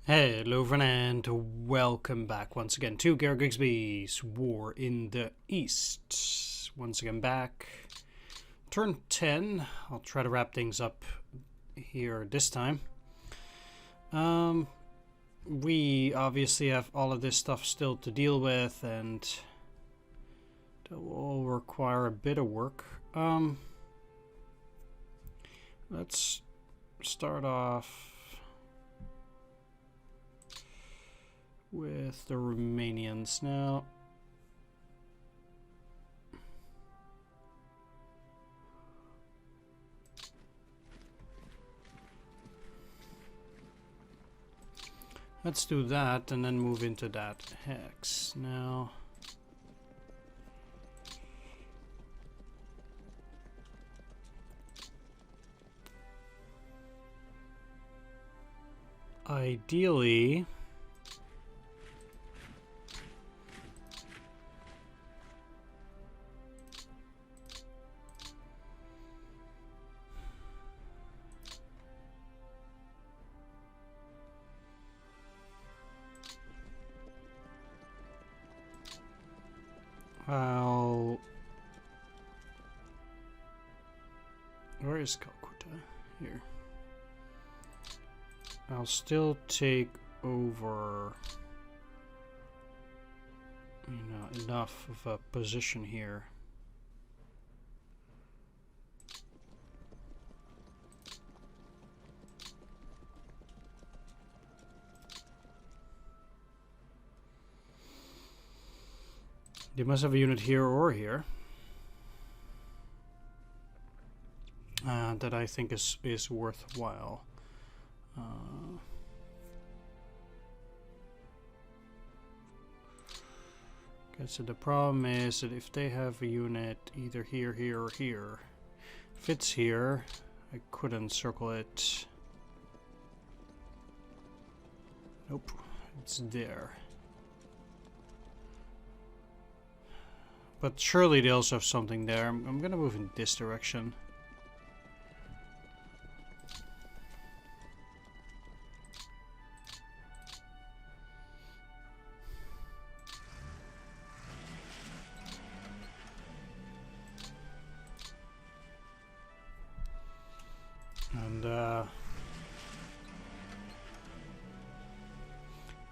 Hello everyone and welcome back once again to Gary Grigsby's War in the East. Once again back. Turn 10. I'll try to wrap things up here this time. We obviously have all of this stuff still to deal with and that will require a bit of work. Let's start off with the Romanians now. Let's do that and then move into that hex now. Ideally, where is Calcutta? Here. I'll still take over, enough of a position here. They must have a unit here or here that I think is worthwhile. Okay, so the problem is that if they have a unit either here, here, or here, if it's here, I couldn't circle it. Nope, it's there. But surely they also have something there. I'm gonna move in this direction. And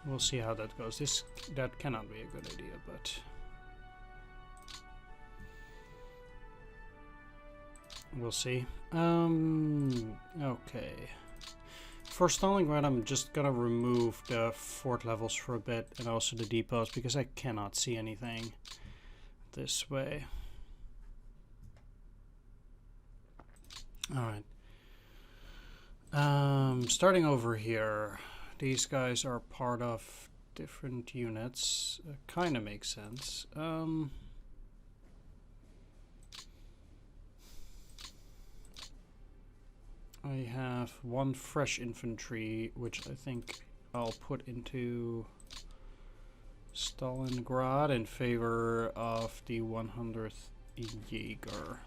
we'll see how that goes. That cannot be a good idea, but we'll see. Okay. For Stalingrad, I'm just gonna remove the fort levels for a bit and also the depots because I cannot see anything this way. Alright. Starting over here, these guys are part of different units. Kind of makes sense. I have one fresh infantry, which I think I'll put into Stalingrad in favor of the 100th Jaeger.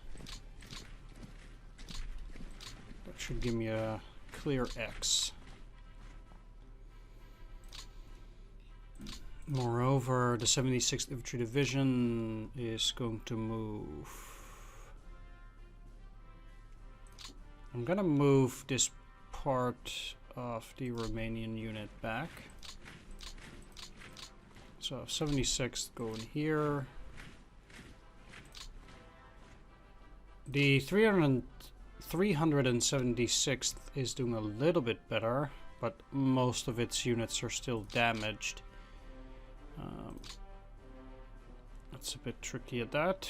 That should give me a clear X. Moreover, the 76th Infantry Division is going to move. I'm gonna move this part of the Romanian unit back. So 76th going here. The 376th is doing a little bit better, but most of its units are still damaged. That's a bit tricky at that.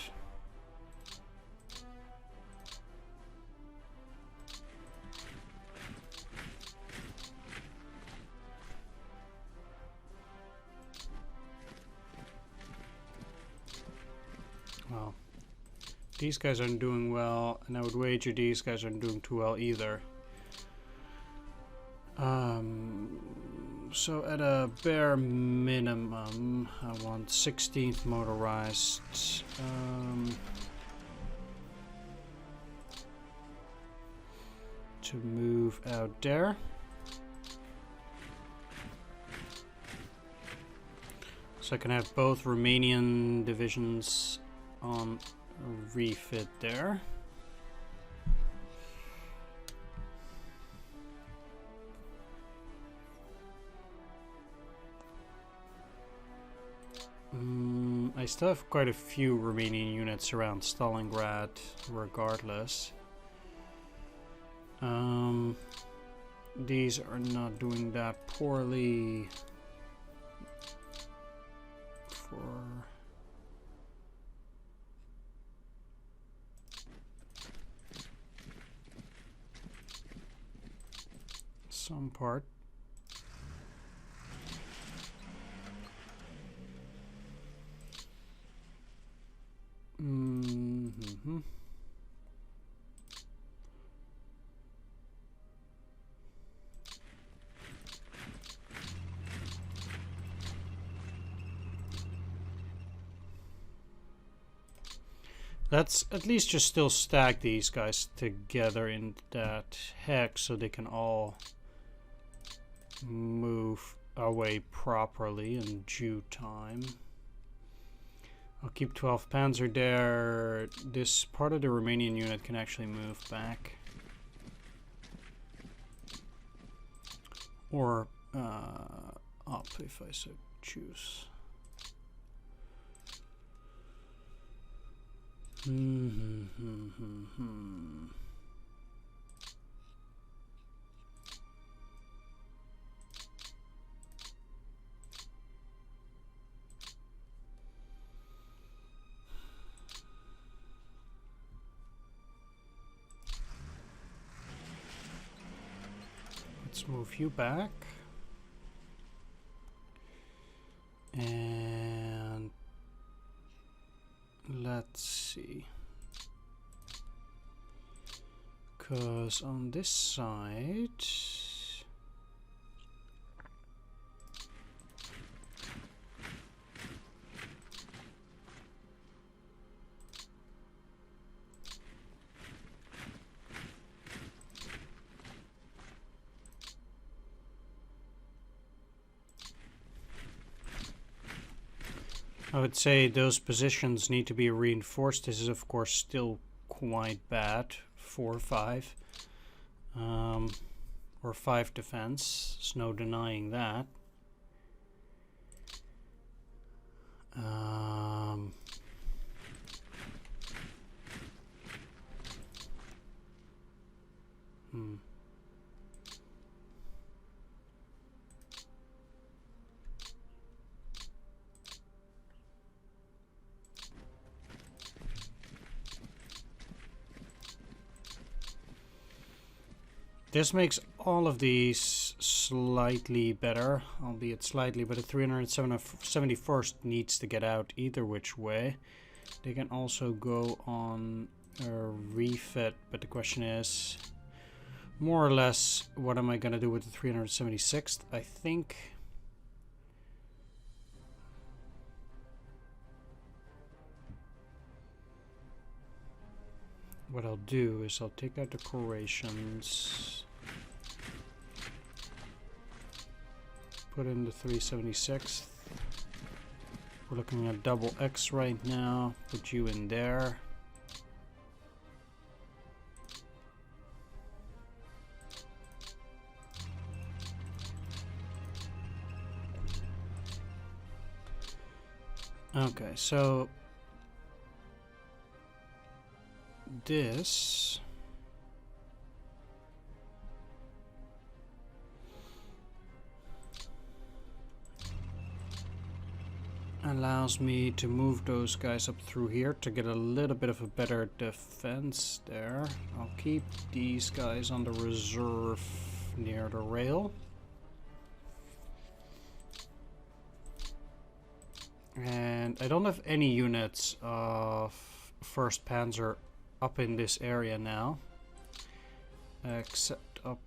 Well, these guys aren't doing well, and I would wager these guys aren't doing too well either. So at a bare minimum, I want 16th motorized. To move out there. So I can have both Romanian divisions on refit there. I still have quite a few Romanian units around Stalingrad, regardless. These are not doing that poorly. For some part. Let's at least just still stack these guys together in that hex so they can all move away properly in due time. I'll keep 12 Panzer there. This part of the Romanian unit can actually move back. Or up if I so choose. Let's move you back. And let's see. Because on this side, I would say those positions need to be reinforced. This is of course still quite bad. 4 or 5 or 5 defense. There's no denying that. This makes all of these slightly better, albeit slightly, but the 371st needs to get out either which way. They can also go on a refit, but the question is, more or less, what am I going to do with the 376th? I think what I'll do is I'll take out decorations, put in the 376th. We're looking at double X right now. Put you in there. Okay, so this allows me to move those guys up through here to get a little bit of a better defense there. I'll keep these guys on the reserve near the rail. And I don't have any units of 1st Panzer up in this area now, except up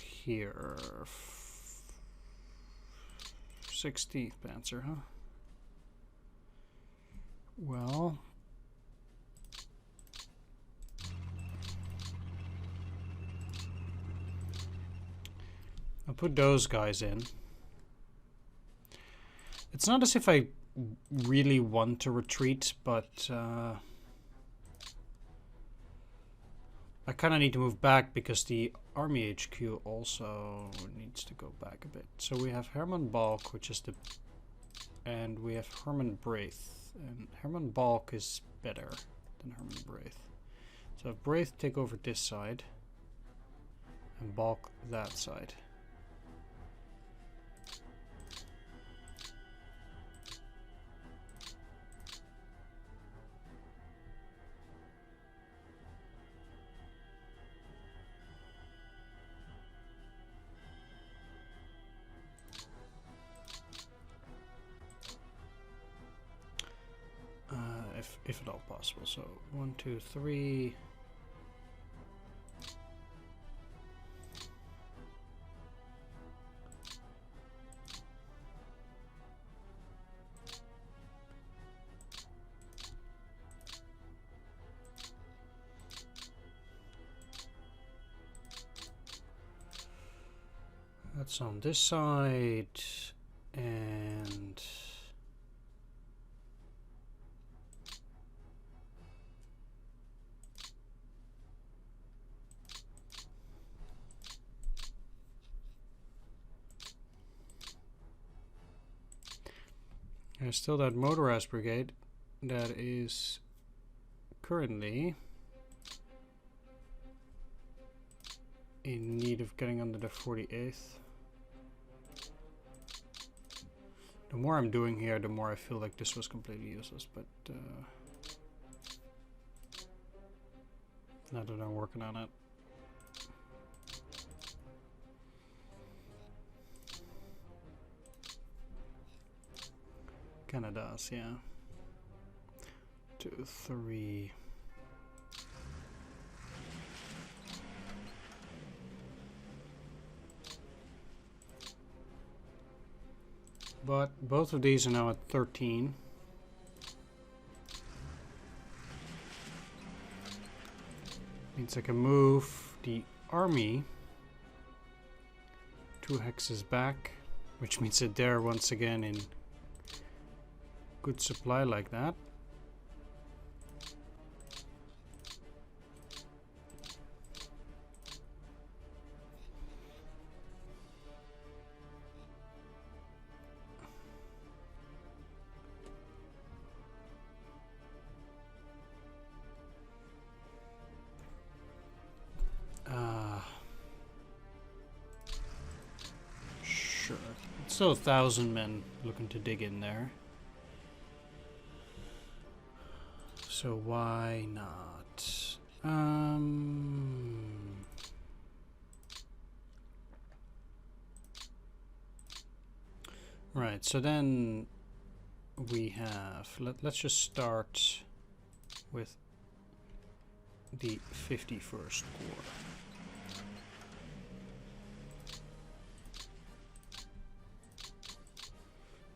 here. 16th Panzer, huh? Well, I'll put those guys in. It's not as if I really want to retreat, but I kind of need to move back because the army HQ also needs to go back a bit. So we have Hermann Balk, which is the... and we have Hermann Braith. And Hermann Balk is better than Hermann Braith. So if Braith take over this side, and Balk that side. If at all possible. So 1, 2, 3. That's on this side, and there's still that motorized brigade that is currently in need of getting under the 48th. The more I'm doing here, the more I feel like this was completely useless, but now that I'm working on it. Kinda does, yeah. 2, 3. But both of these are now at 13. Means I can move the army 2 hexes back, which means that they're once again in good supply like that. Sure. It's still 1,000 men looking to dig in there. So why not? Right, so then we have, let's just start with the 51st Corps.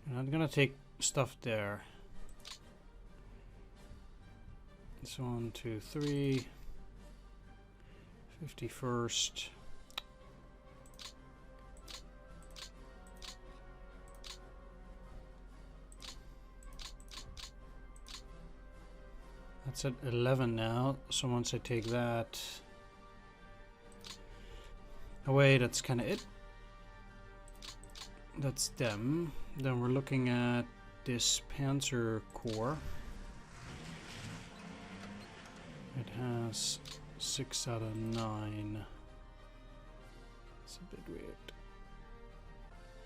And I'm gonna take stuff there. It's 1, 2, 3. 51st. That's at 11 now, so once I take that away, that's kind of it. That's them. Then we're looking at this Panzer Corps. It has 6 out of 9. It's a bit weird.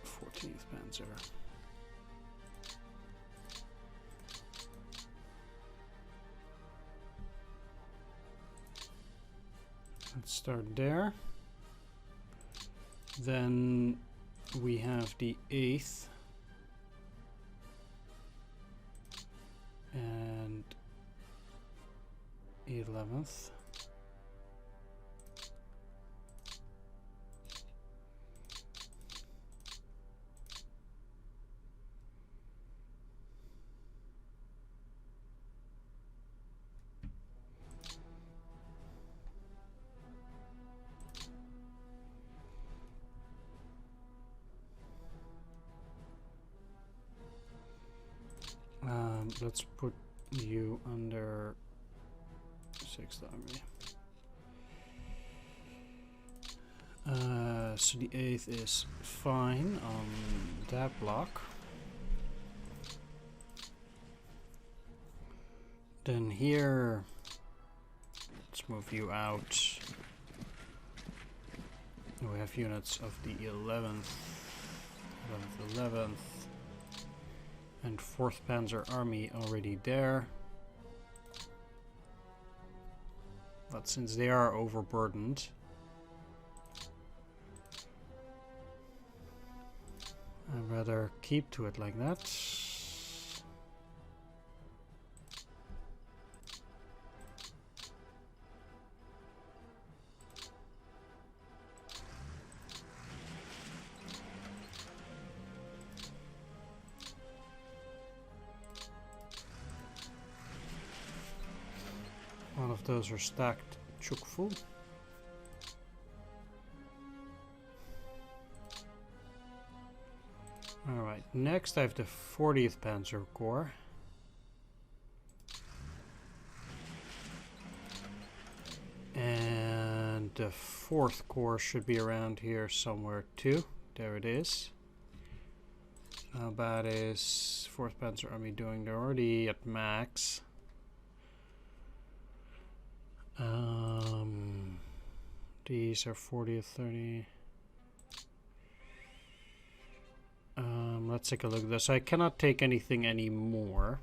14th Panzer. Let's start there. Then we have the 8th and 11th. Let's put you under 6th Army. So the 8th is fine on that block. Then here, let's move you out. We have units of the 11th, 11th, and 4th Panzer Army already there. But since they are overburdened, I'd rather keep to it like that. All of those are stacked chock full. Alright, next I have the 40th Panzer Corps. And the 4th Corps should be around here somewhere too. There it is. How bad is 4th Panzer Army doing? They're already at max. These are 40th, 30. Let's take a look at this. I cannot take anything anymore.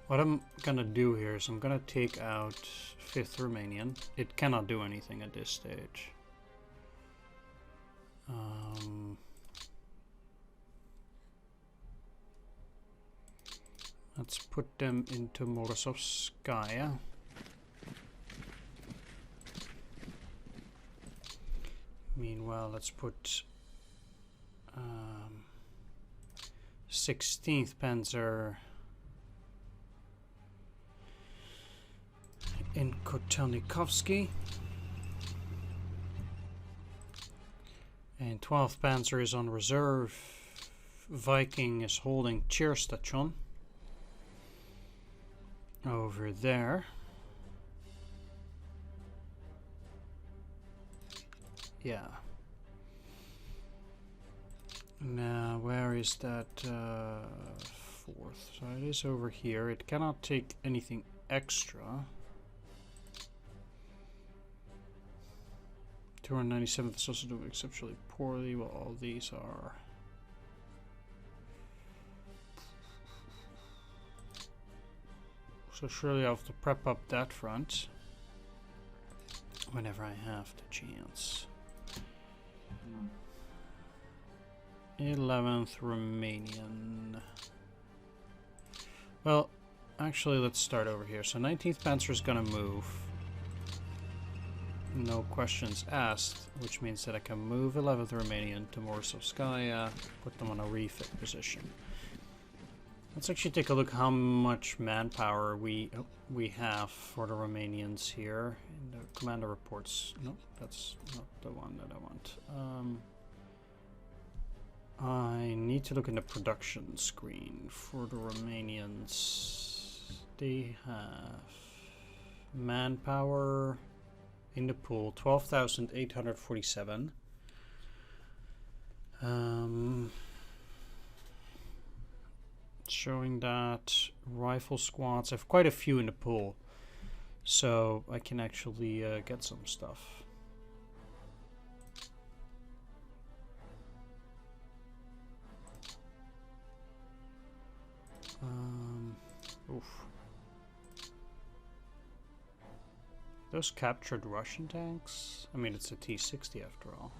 What I'm gonna do here is I'm gonna take out 5th Romanian. It cannot do anything at this stage. Let's put them into Morozovskaya. Meanwhile, let's put 16th Panzer in Kotelnikovsky, and 12th Panzer is on reserve. Viking is holding Cherstation over there. Yeah. Now, where is that 4th? So it is over here. It cannot take anything extra. 297th is also doing exceptionally poorly, while all these are. So surely I'll have to prep up that front whenever I have the chance. 11th Romanian. Well, actually, let's start over here. So 19th Panzer is gonna move. No questions asked, which means that I can move 11th Romanian to Morozovskaya, put them on a refit position. Let's actually take a look how much manpower we have for the Romanians here. In the commander reports. No, that's not the one that I want. I need to look in the production screen for the Romanians. They have manpower in the pool, 12,847. Showing that rifle squads, I have quite a few in the pool, so I can actually get some stuff. Oof. Those captured Russian tanks? I mean, it's a T-60 after all.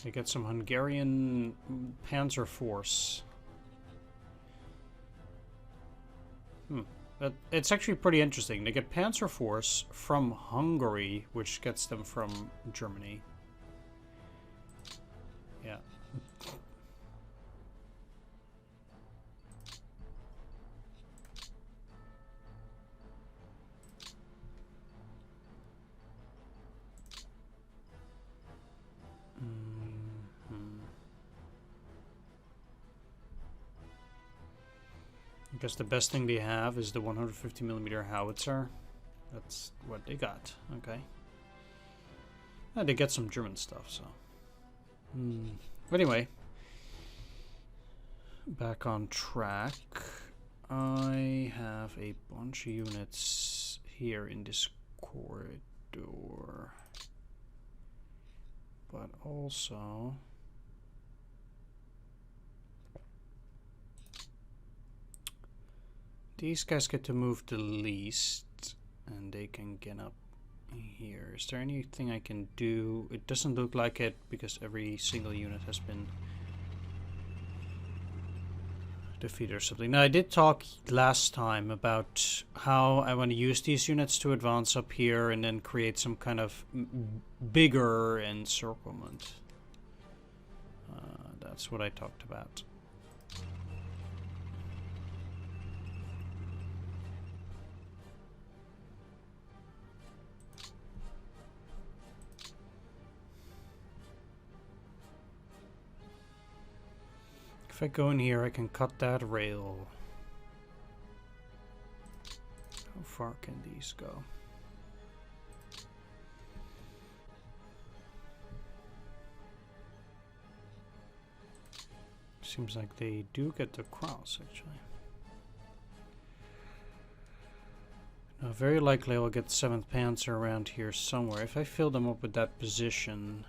They get some Hungarian Panzer Force. It's actually pretty interesting. They get Panzer Force from Hungary, which gets them from Germany. Yeah. I guess the best thing they have is the 150mm howitzer. That's what they got. Okay. Yeah, they get some German stuff, so. But anyway, back on track. I have a bunch of units here in this corridor, but also these guys get to move the least, and they can get up here. Is there anything I can do? It doesn't look like it because every single unit has been defeated or something. Now, I did talk last time about how I want to use these units to advance up here and then create some kind of bigger encirclement. That's what I talked about. If I go in here, I can cut that rail. How far can these go? Seems like they do get the cross, actually. Now, very likely I'll get 7th Panzer around here somewhere. If I fill them up with that position...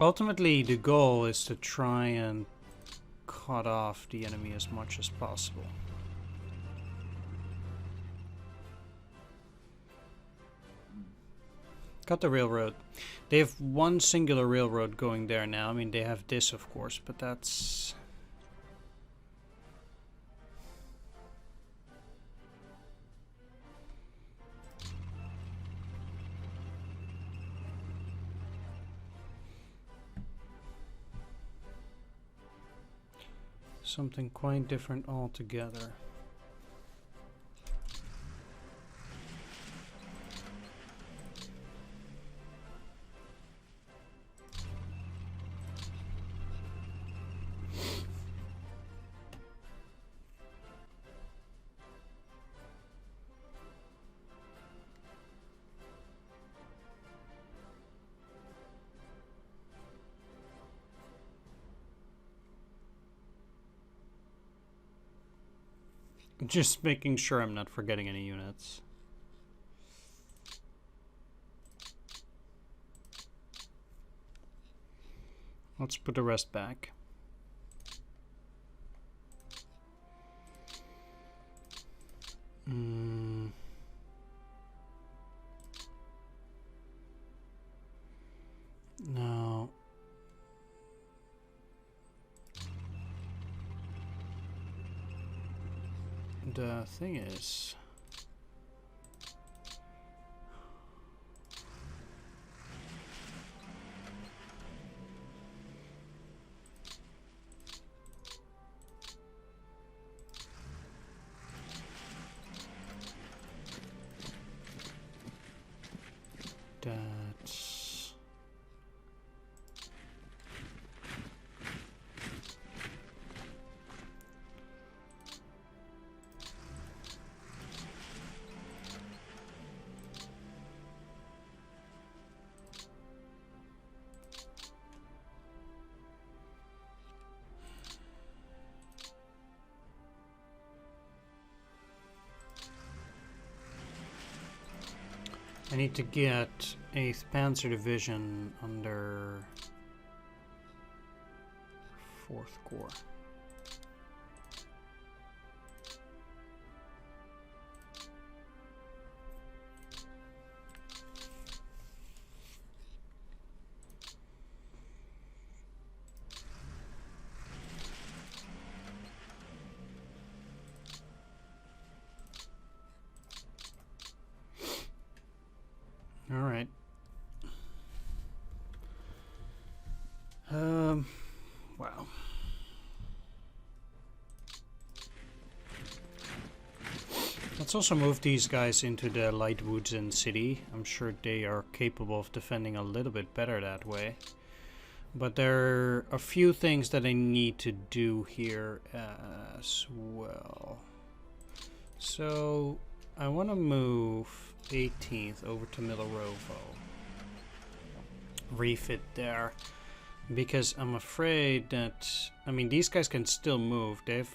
Ultimately, the goal is to try and cut off the enemy as much as possible. Cut the railroad. They have one singular railroad going there now. I mean, they have this, of course, but that's... something quite different altogether. Just making sure I'm not forgetting any units. Let's put the rest back. No. The thing is, that's I need to get 8th Panzer Division under 4th Corps. Let's also move these guys into the light woods and city. I'm sure they are capable of defending a little bit better that way. But there are a few things that I need to do here as well. So I want to move 18th over to Frolovo. Refit there. Because I'm afraid that... I mean, these guys can still move. They have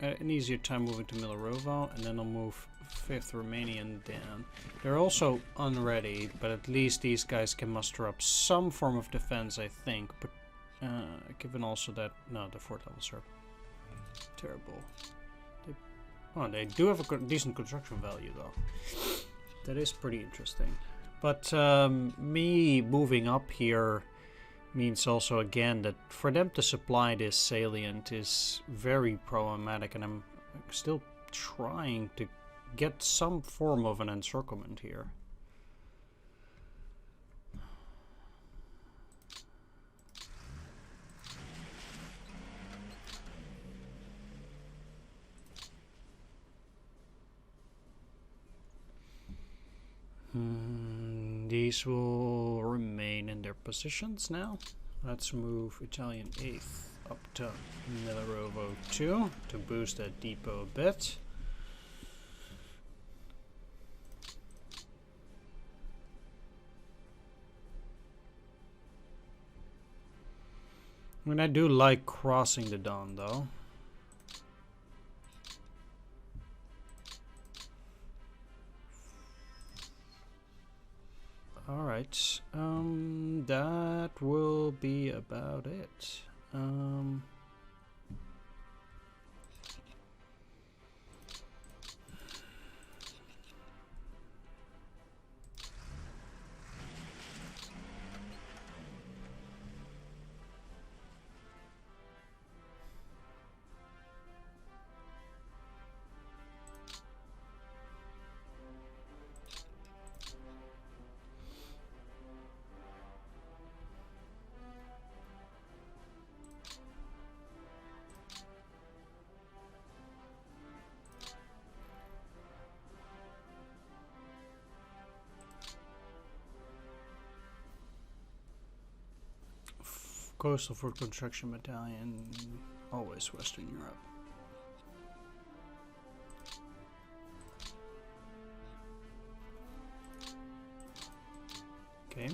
an easier time moving to Frolovo, and then I'll move 5th Romanian down. They're also unready, but at least these guys can muster up some form of defense, I think. But given also that... No, the fort levels are terrible. They do have a decent construction value, though. That is pretty interesting. But me moving up here means also, again, that for them to supply this salient is very problematic, and I'm still trying to get some form of an encirclement here. These will remain in their positions now. Let's move Italian 8th up to Frolovo 2 to boost that depot a bit. I mean, I do like crossing the Don, though. Alright, that will be about it. Coastal Fort Construction Battalion, always Western Europe. Okay.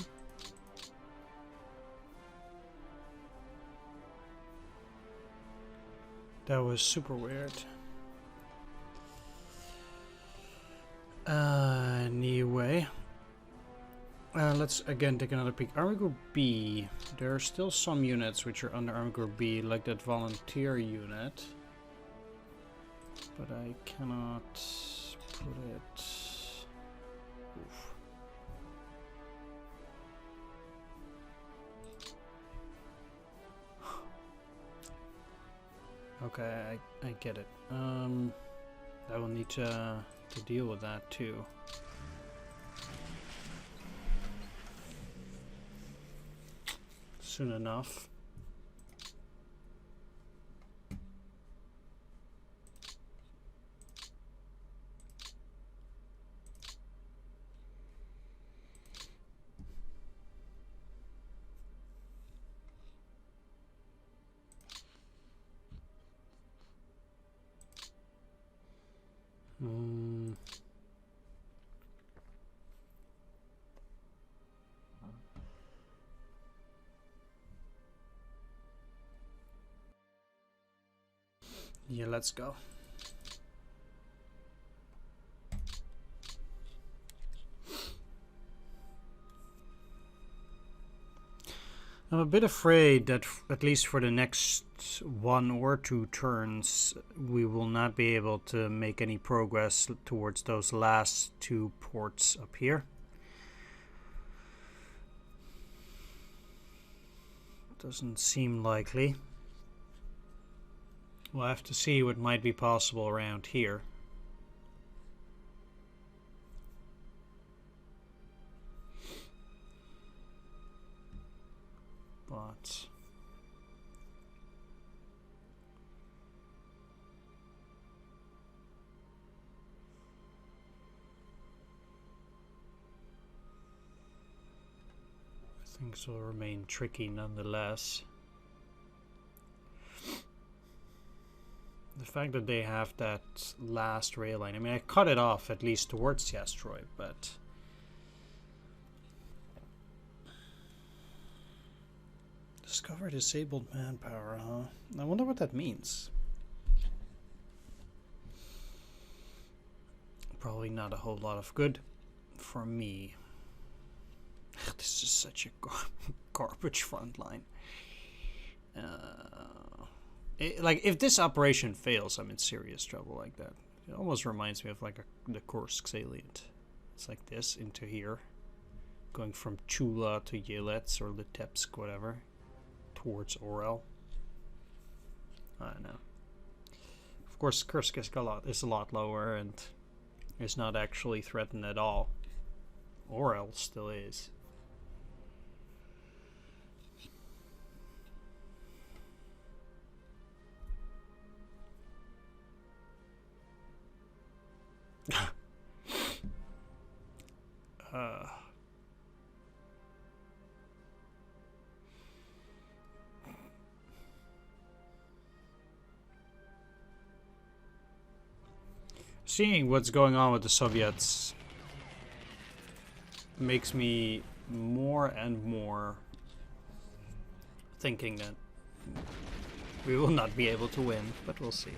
That was super weird. Anyway. Let's again take another peek. Army Group B. There are still some units which are under Army Group B, like that volunteer unit. But I cannot put it... Oof. Okay, I get it. I will need to deal with that too. Soon enough. Yeah, let's go. I'm a bit afraid that at least for the next 1 or 2 turns we will not be able to make any progress towards those last 2 ports up here. Doesn't seem likely. We'll have to see what might be possible around here. But Things will remain tricky nonetheless. The fact that they have that last rail line, I mean, I cut it off at least towards the asteroid, but discover disabled manpower, huh? I wonder what that means. Probably not a whole lot of good for me. This is such a garbage front line. Like, if this operation fails, I'm in serious trouble like that. It almost reminds me of like the Kursk salient. It's like this into here, going from Chula to Yelets or Litebsk, whatever, towards Orel. I don't know. Of course, Kursk is a lot lower and is not actually threatened at all. Orel still is. Seeing what's going on with the Soviets makes me more and more thinking that we will not be able to win, but we'll see.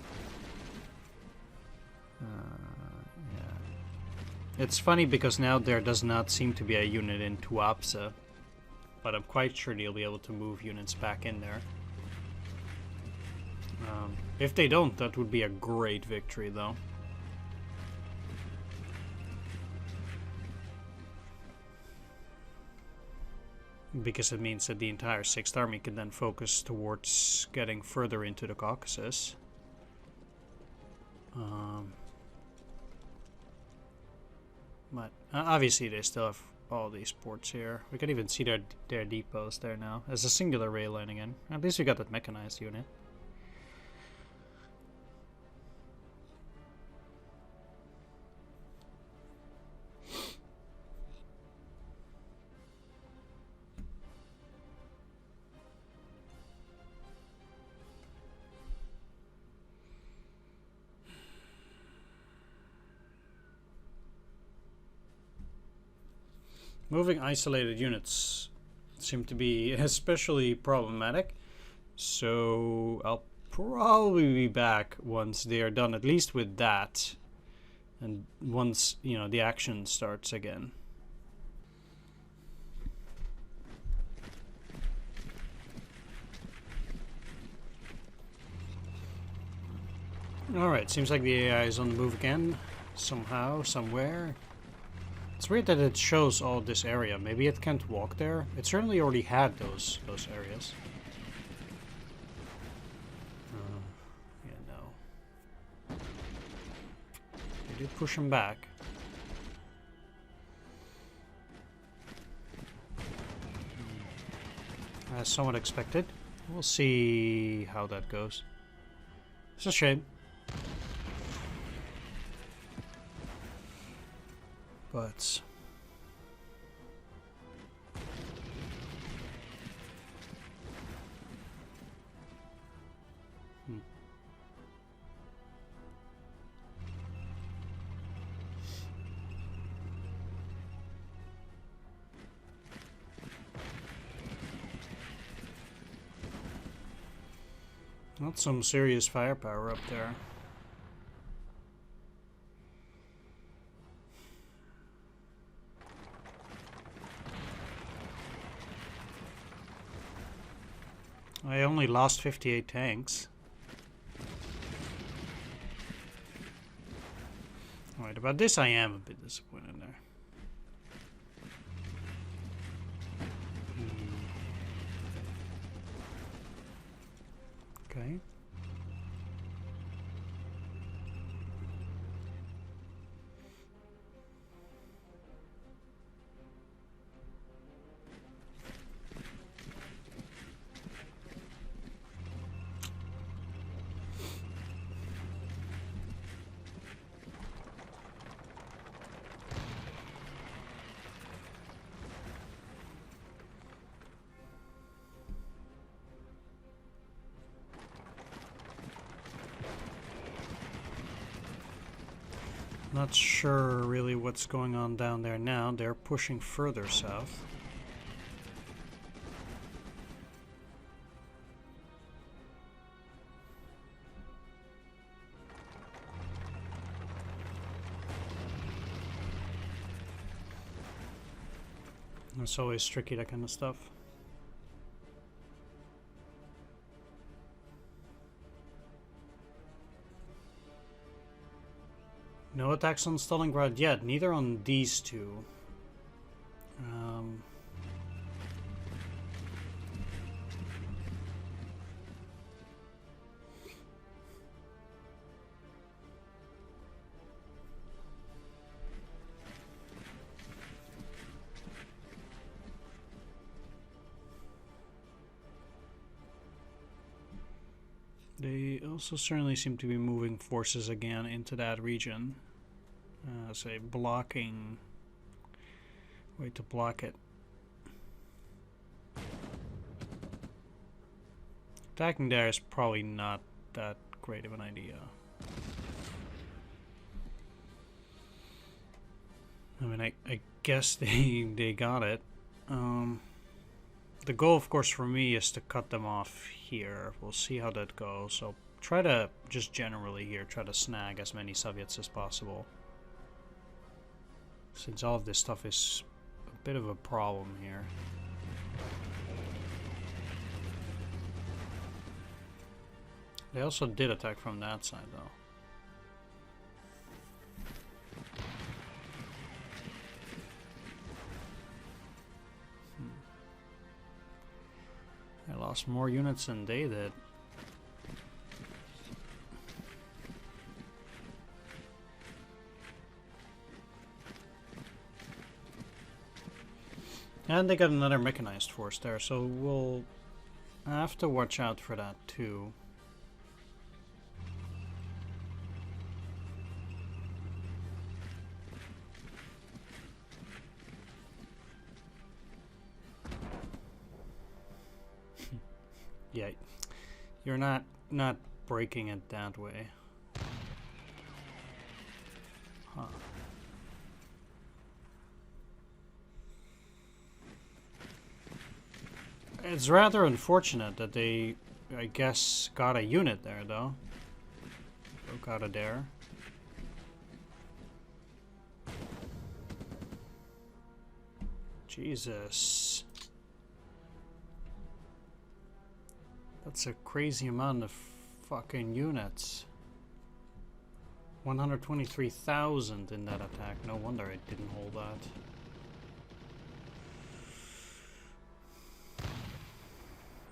Yeah. It's funny because now there does not seem to be a unit in Tuapse, but I'm quite sure they'll be able to move units back in there. If they don't, that would be a great victory, though. Because it means that the entire 6th Army can then focus towards getting further into the Caucasus. But obviously they still have all these ports here. We can even see their depots there now. There's a singular rail line again. At least we got that mechanized unit. Moving isolated units seem to be especially problematic, so I'll probably be back once they are done, at least with that, and once, you know, the action starts again. Alright, seems like the AI is on the move again, somehow, somewhere. It's weird that it shows all this area. Maybe it can't walk there. It certainly already had those areas. Yeah, no. They do push him back. As somewhat expected. We'll see how that goes. It's a shame. But not some serious firepower up there. I only lost 58 tanks. Alright, about this I am a bit disappointed there. Okay. Not sure really what's going on down there now. They're pushing further south. It's always tricky, that kind of stuff. No attacks on Stalingrad yet, neither on these two. They also certainly seem to be moving forces again into that region. As a blocking way to block it. Attacking there is probably not that great of an idea. I mean, I guess they got it. The goal, of course, for me is to cut them off here. We'll see how that goes. So try to, just generally here, try to snag as many Soviets as possible. Since all of this stuff is a bit of a problem here. They also did attack from that side, though. I lost more units than they did. And they got another mechanized force there, so we'll have to watch out for that too. Yeah, you're not breaking it that way. Huh. It's rather unfortunate that they, I guess, got a unit there, though. Broke out of there. Jesus. That's a crazy amount of fucking units. 123,000 in that attack. No wonder it didn't hold that.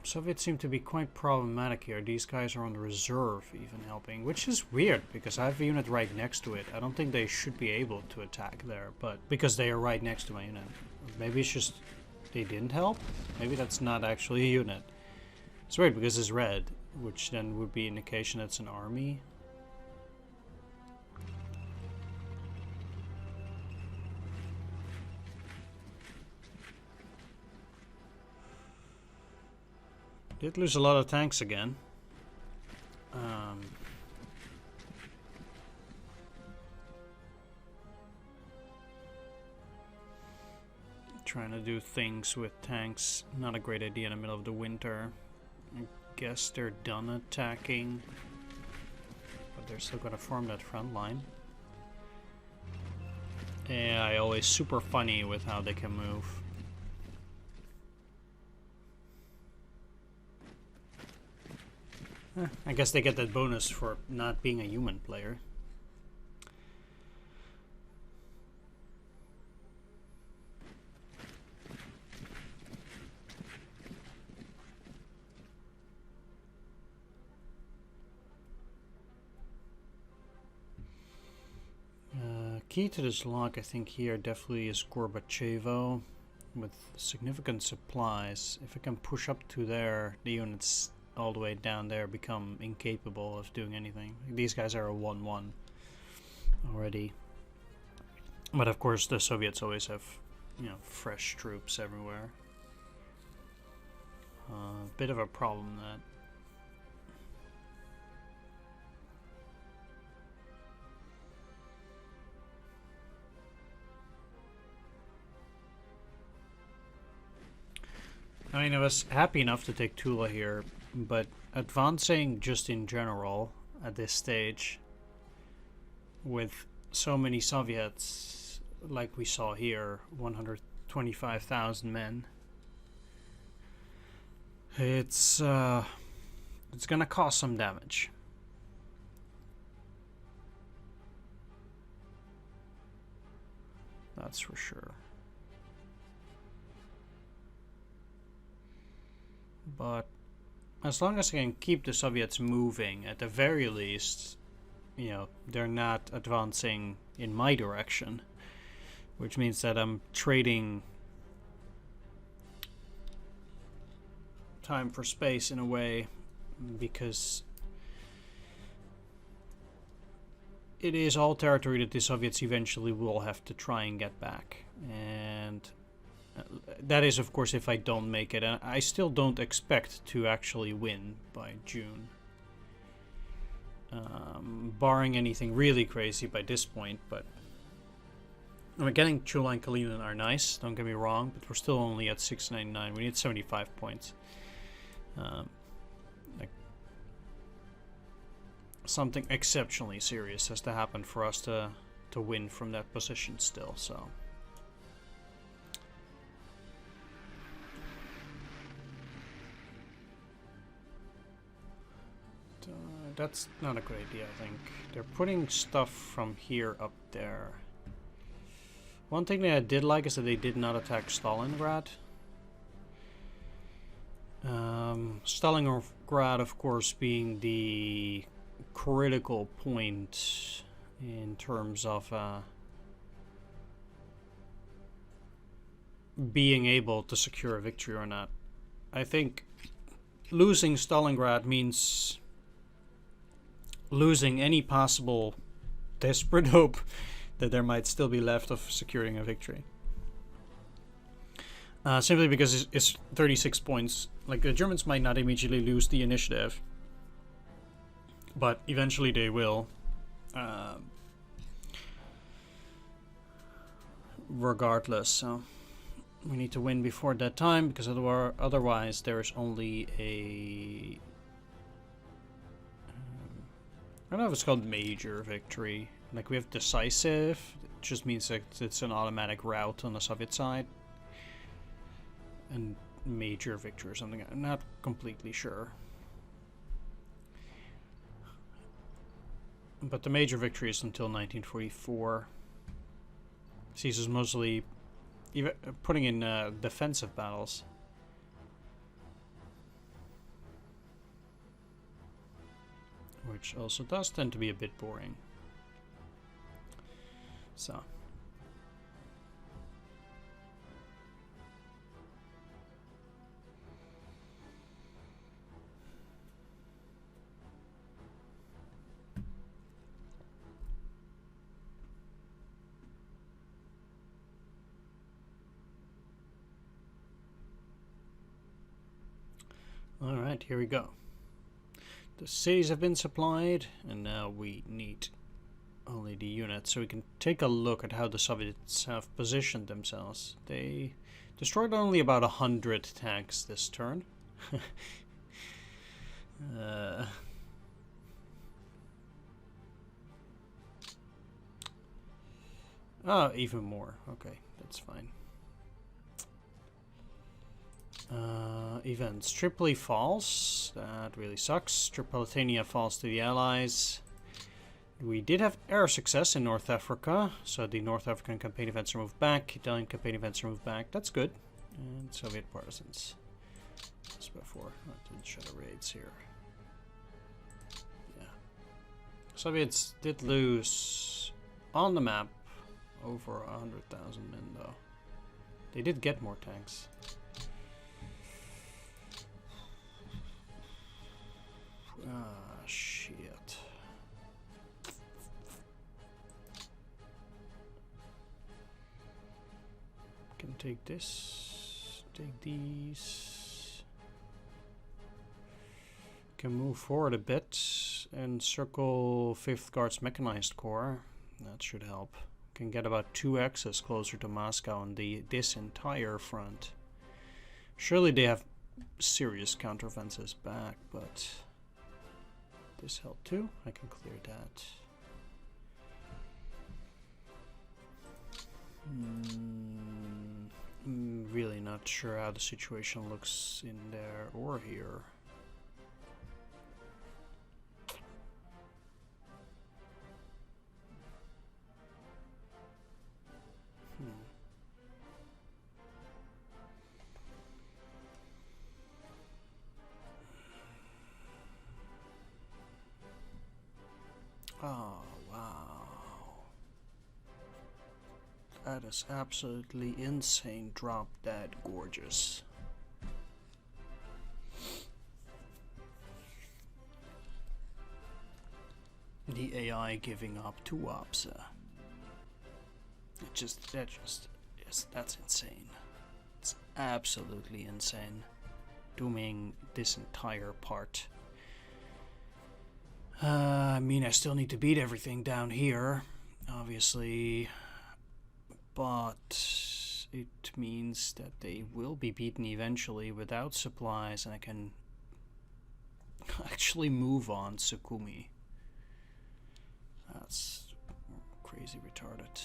Soviets seem to be quite problematic here. These guys are on reserve even helping, which is weird because I have a unit right next to it. I don't think they should be able to attack there, but because they are right next to my unit. Maybe it's just they didn't help? Maybe that's not actually a unit. It's weird because it's red, which then would be indication it's an army. Did lose a lot of tanks again. Trying to do things with tanks, not a great idea in the middle of the winter. I guess they're done attacking, but they're still gonna form that front line. Yeah, always super funny with how they can move. I guess they get that bonus for not being a human player. Key to this lock, I think here definitely is Gorbachevo with significant supplies. If I can push up to there, the units all the way down there become incapable of doing anything. These guys are a 1-1 already. But of course the Soviets always have, you know, fresh troops everywhere. Bit of a problem that. I mean, I was happy enough to take Tula here, but advancing just in general at this stage with so many Soviets, like we saw here, 125,000 men, it's gonna cause some damage. That's for sure. But as long as I can keep the Soviets moving, at the very least, you know, they're not advancing in my direction, which means that I'm trading time for space in a way, because it is all territory that the Soviets eventually will have to try and get back. And that is, of course, if I don't make it. And I still don't expect to actually win by June. Barring anything really crazy by this point, but I mean, getting Chula and Kalinin are nice, don't get me wrong, but we're still only at 699. We need 75 points. Like, something exceptionally serious has to happen for us to win from that position still, so. That's not a good idea, I think. They're putting stuff from here up there. One thing that I did like is that they did not attack Stalingrad. Stalingrad, of course, being the critical point in terms of being able to secure a victory or not. I think losing Stalingrad means losing any possible desperate hope that there might still be left of securing a victory. Simply because it's 36 points. Like, the Germans might not immediately lose the initiative, but eventually they will. Regardless, so we need to win before that time, because otherwise there is only a... I don't know if it's called major victory. Like, we have decisive. It just means that it's an automatic rout on the Soviet side. And major victory or something. I'm not completely sure. But the major victory is until 1944. Caesar's mostly even putting in defensive battles. Which also does tend to be a bit boring. So. All right, here we go. The cities have been supplied, and now we need only the units, so we can take a look at how the Soviets have positioned themselves. They destroyed only about 100 tanks this turn. Oh, even more. Okay, that's fine. Events. Tripoli falls. That really sucks. Tripolitania falls to the Allies. We did have air success in North Africa, so the North African campaign events are moved back. Italian campaign events are moved back. That's good. And Soviet partisans. As before. Not to shadow raids here. Yeah. Soviets did lose on the map over 100,000 men, though. They did get more tanks. Ah, shit. Can take this. Take these. Can move forward a bit and circle 5th Guards Mechanized Corps. That should help. Can get about 2 axes closer to Moscow on this entire front. Surely they have serious counteroffensives back, but this held too. I can clear that. I'm really not sure how the situation looks in there or here. Oh, wow. That is absolutely insane. Drop Dead gorgeous. The AI giving up to Wapsa. That's insane. It's absolutely insane. Dooming this entire part. I mean, I still need to beat everything down here, obviously, but it means that they will be beaten eventually without supplies, and I can actually move on Sukumi. That's crazy retarded.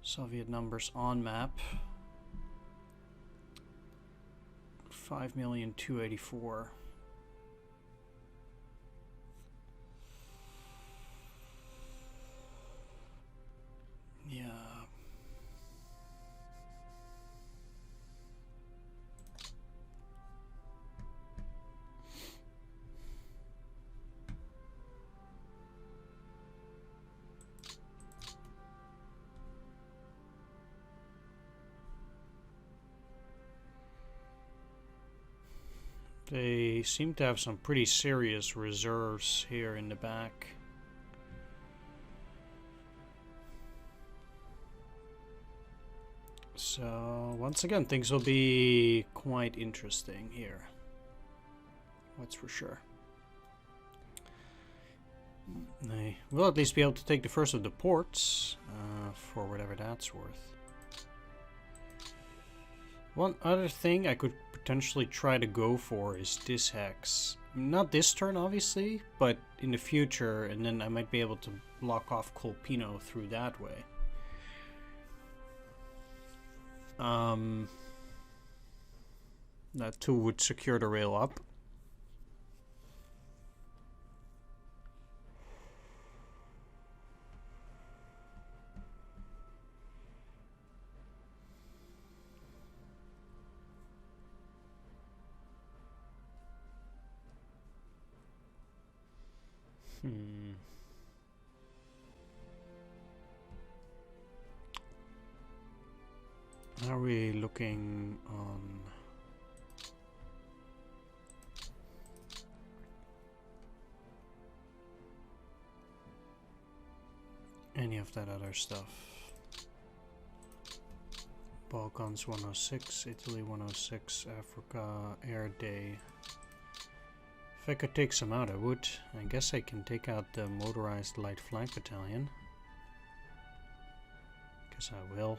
Soviet numbers on map. 5,284,000. Yeah. They seem to have some pretty serious reserves here in the back. So, once again, things will be quite interesting here. That's for sure. They will at least be able to take the first of the ports, for whatever that's worth. One other thing I could potentially try to go for is this hex. Not this turn, obviously, but in the future, and then I might be able to block off Colpino through that way. That too would secure the rail up. How are we looking on any of that other stuff? Balkans 106, Italy 106, Africa, Air Day. If I could take some out, I would. I guess I can take out the motorized light flank battalion. Guess I will.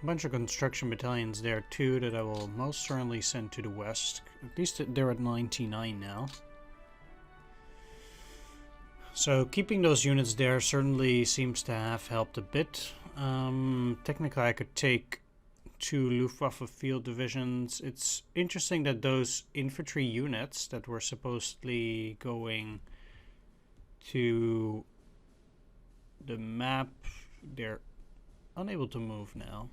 Bunch of construction battalions there too that I will most certainly send to the west. At least they're at 99 now. So keeping those units there certainly seems to have helped a bit. Technically I could take 2 Luftwaffe field divisions. It's interesting that those infantry units that were supposedly going to the map, they're unable to move now.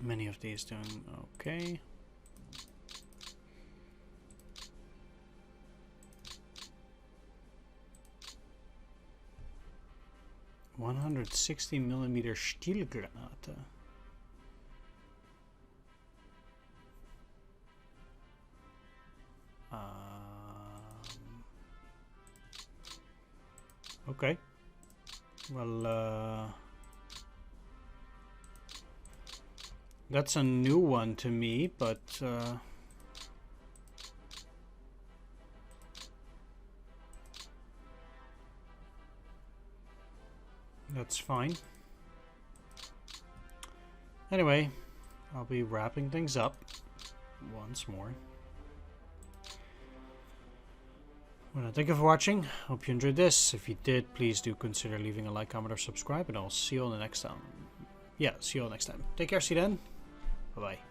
Many of these doing okay. $160mm Stielgranate. Okay. Well, that's a new one to me, but that's fine. Anyway, I'll be wrapping things up once more. Well, thank you for watching. Hope you enjoyed this. If you did, please do consider leaving a like, comment, or subscribe, and I'll see you all the next time. Yeah, see you all next time. Take care. See you then. Bye-bye.